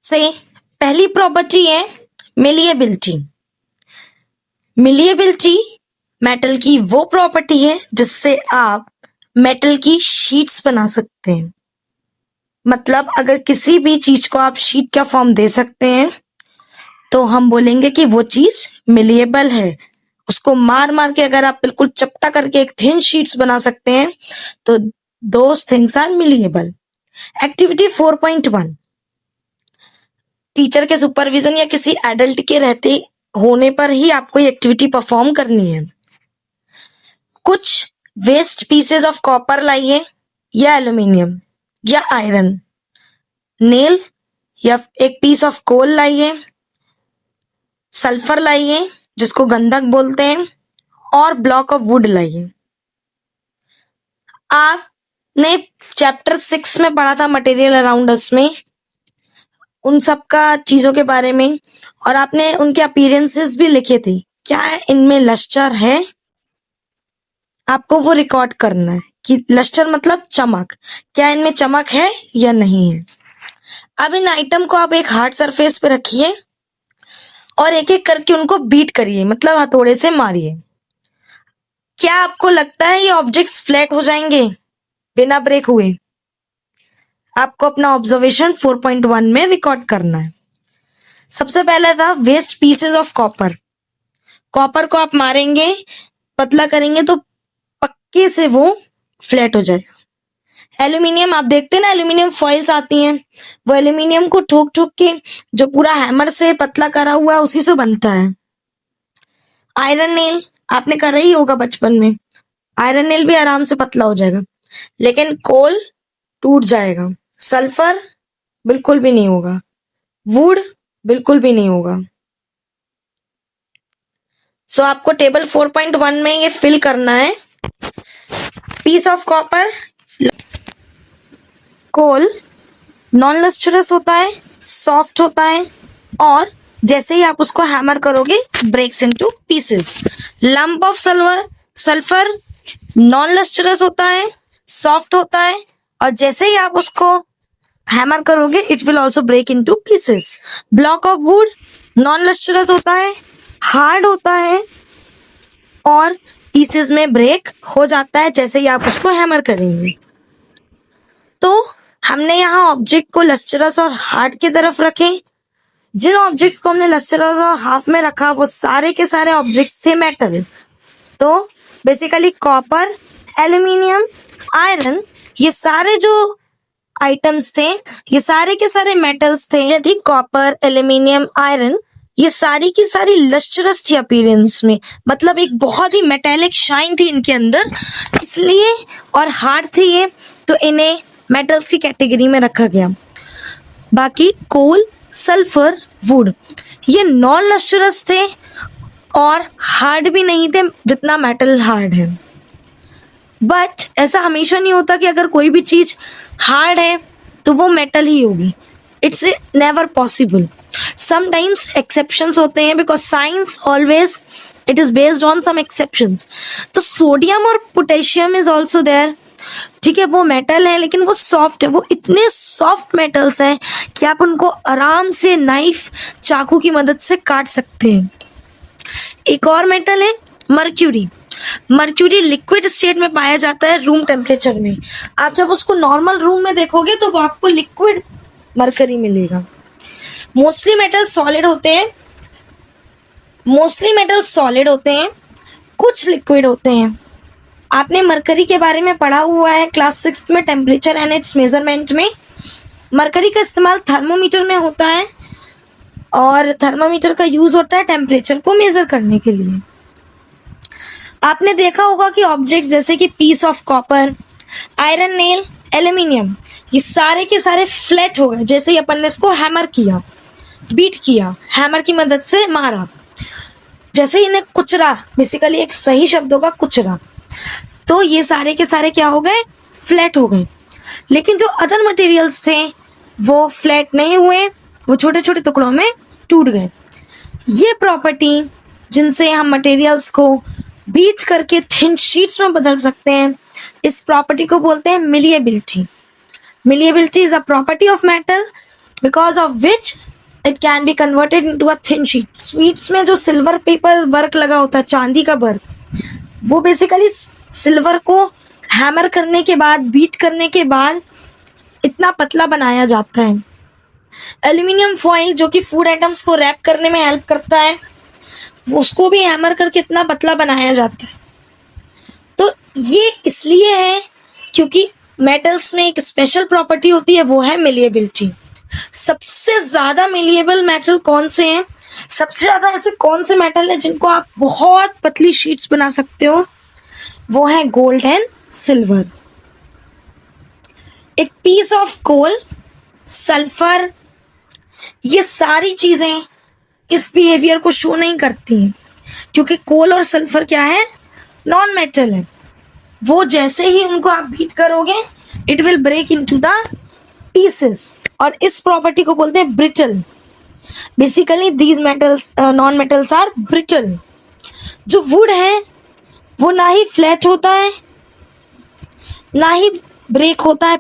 से पहली प्रॉपर्टी है मिलिएबिलिटी। मिलिएबिलिटी मेटल की वो प्रॉपर्टी है जिससे आप मेटल की शीट्स बना सकते हैं। मतलब अगर किसी भी चीज को आप शीट का फॉर्म दे सकते हैं तो हम बोलेंगे कि वो चीज मिलिएबल है। उसको मार मार के अगर आप बिल्कुल चपटा करके एक थिन शीट्स बना सकते हैं तो those things are malleable. Activity 4.1, teacher के सुपरविजन या किसी एडल्ट के रहते होने पर ही आपको ये एक्टिविटी परफॉर्म करनी है। कुछ वेस्ट पीसेस ऑफ कॉपर लाइए या एल्यूमिनियम या आयरन, नेल या एक पीस ऑफ कोल लाइए, सल्फर लाइए जिसको गंधक बोलते हैं, और ब्लॉक ऑफ वुड लाइए। आपने चैप्टर 6 में पढ़ा था मटेरियल अराउंड अस में, उन सब का चीजों के बारे में, और आपने उनके अपीयरेंसेस भी लिखे थे। क्या इनमें लश्चर है? आपको वो रिकॉर्ड करना है कि लश्चर मतलब चमक, क्या इनमें चमक है या नहीं है। अब इन आइटम को आप एक हार्ड सरफेस पे रखिए और एक एक करके उनको बीट करिए, मतलब हथौड़े से मारिए। क्या आपको लगता है ये ऑब्जेक्ट्स फ्लैट हो जाएंगे बिना ब्रेक हुए? आपको अपना ऑब्जर्वेशन 4.1 में रिकॉर्ड करना है। सबसे पहला था waste pieces of copper. Copper को आप मारेंगे, पतला करेंगे तो पक्के से वो फ्लैट हो जाएगा। एल्यूमिनियम, आप देखते हैं ना एल्यूमिनियम फॉइल्स आती हैं, वो एल्यूमिनियम को ठोक ठोक के जो पूरा हैमर से पतला करा हुआ है उसी से बनता है। आयरन नेल आपने करा ही होगा बचपन में, आयरन नेल भी आराम से पतला हो जाएगा, लेकिन कोल टूट जाएगा। सल्फर बिल्कुल भी नहीं होगा, वुड बिल्कुल भी नहीं होगा। सो आपको टेबल 4.1 में ये फिल करना है। Piece of copper, coal non lustrous होता है, सॉफ्ट होता है, और जैसे ही आप उसको हैमर करोगे breaks into pieces. Lump of sulphur non lustrous होता है, सॉफ्ट होता है, और जैसे ही आप उसको हैमर करोगे it will also break into pieces. Block of wood non lustrous होता है, हार्ड होता है, और पीसेस में ब्रेक हो जाता है जैसे ही आप उसको हैमर करेंगे। तो हमने यहाँ ऑब्जेक्ट को लस्टरस और हार्ड की तरफ रखे। जिन ऑब्जेक्ट्स को हमने लस्टरस और हाफ में रखा वो सारे के सारे ऑब्जेक्ट्स थे मेटल। तो बेसिकली कॉपर, एल्यूमिनियम, आयरन, ये सारे जो आइटम्स थे ये सारे के सारे मेटल्स थे। यदि कॉपर, एल्यूमिनियम, आयरन ये सारी की सारी लस्टरस थी अपीयरेंस में, मतलब एक बहुत ही मेटेलिक शाइन थी इनके अंदर, इसलिए, और हार्ड थी ये, तो इन्हें मेटल्स की कैटेगरी में रखा गया। बाकी कोल, सल्फर, वुड ये नॉन लस्टरस थे और हार्ड भी नहीं थे जितना मेटल हार्ड है। बट ऐसा हमेशा नहीं होता कि अगर कोई भी चीज हार्ड है तो वो मेटल ही होगी। It's never possible. Sometimes exceptions होते हैं, because science always it is based on some exceptions. तो सोडियम और पोटेशियम इज ऑल्सो देयर। ठीक है, वो मेटल है लेकिन वो सॉफ्ट है, वो इतने सॉफ्ट मेटल्स हैं कि आप उनको आराम से नाइफ, चाकू की मदद से काट सकते हैं। एक और मेटल है मर्क्यूरी। मर्क्यूरी लिक्विड स्टेट में पाया जाता है रूम टेम्परेचर में। आप जब उसको नॉर्मल रूम में देखोगे तो वो आपको लिक्विड मरकरी मिलेगा। मोस्टली मेटल सॉलिड होते हैं, कुछ लिक्विड होते हैं। आपने मरकरी के बारे में पढ़ा हुआ है क्लास 6 में टेम्परेचर एंड इट्स मेजरमेंट में। मरकरी का इस्तेमाल थर्मोमीटर में होता है और थर्मोमीटर का यूज होता है टेम्परेचर को मेजर करने के लिए। आपने देखा होगा कि ऑब्जेक्ट जैसे कि piece of copper, iron nail, aluminium ये सारे के सारे फ्लैट हो गए जैसे ही अपन ने इसको हैमर किया, बीट किया, हैमर की मदद से मारा, जैसे इन्हें कुचरा, बेसिकली एक सही शब्द होगा कुचरा, तो ये सारे के सारे क्या हो गए? फ्लैट हो गए। लेकिन जो अदर मटेरियल्स थे वो फ्लैट नहीं हुए, वो छोटे छोटे टुकड़ों में टूट गए। ये प्रॉपर्टी जिनसे हम मटेरियल्स को बीट करके थिन शीट्स में बदल सकते हैं, इस प्रॉपर्टी को बोलते हैं malleability. Malleability is a property of metal because of which it can be converted into a thin sheet. Sweets में जो सिल्वर पेपर वर्क लगा होता है, चांदी का वर्क, वो बेसिकली सिल्वर को हैमर करने के बाद, बीट करने के बाद इतना पतला बनाया जाता है. एल्यूमिनियम फॉइल जो कि फूड आइटम्स को रैप करने में हेल्प करता है, उसको भी हैमर करके इतना पतला बनाया जाता है. तो ये इसलिए है क्योंकि मेटल्स में एक स्पेशल प्रॉपर्टी होती है, वो है मिलिएबिलिटी. सबसे ज्यादा मिलिएबल मेटल कौन से हैं? सबसे ज्यादा ऐसे कौन से मेटल है जिनको आप बहुत पतली शीट्स बना सकते हो? वो है गोल्ड एंड सिल्वर. एक पीस ऑफ कोल, सल्फर, ये सारी चीजें इस बिहेवियर को शो नहीं करती हैं क्योंकि कोल और सल्फर क्या है? नॉन मेटल है. वो जैसे ही उनको आप बीट करोगे, it will break into the pieces, और इस प्रॉपर्टी को बोलते हैं brittle. Basically these metals, non metals are brittle. जो वुड है वो ना ही फ्लैट होता है, ना ही ब्रेक होता है.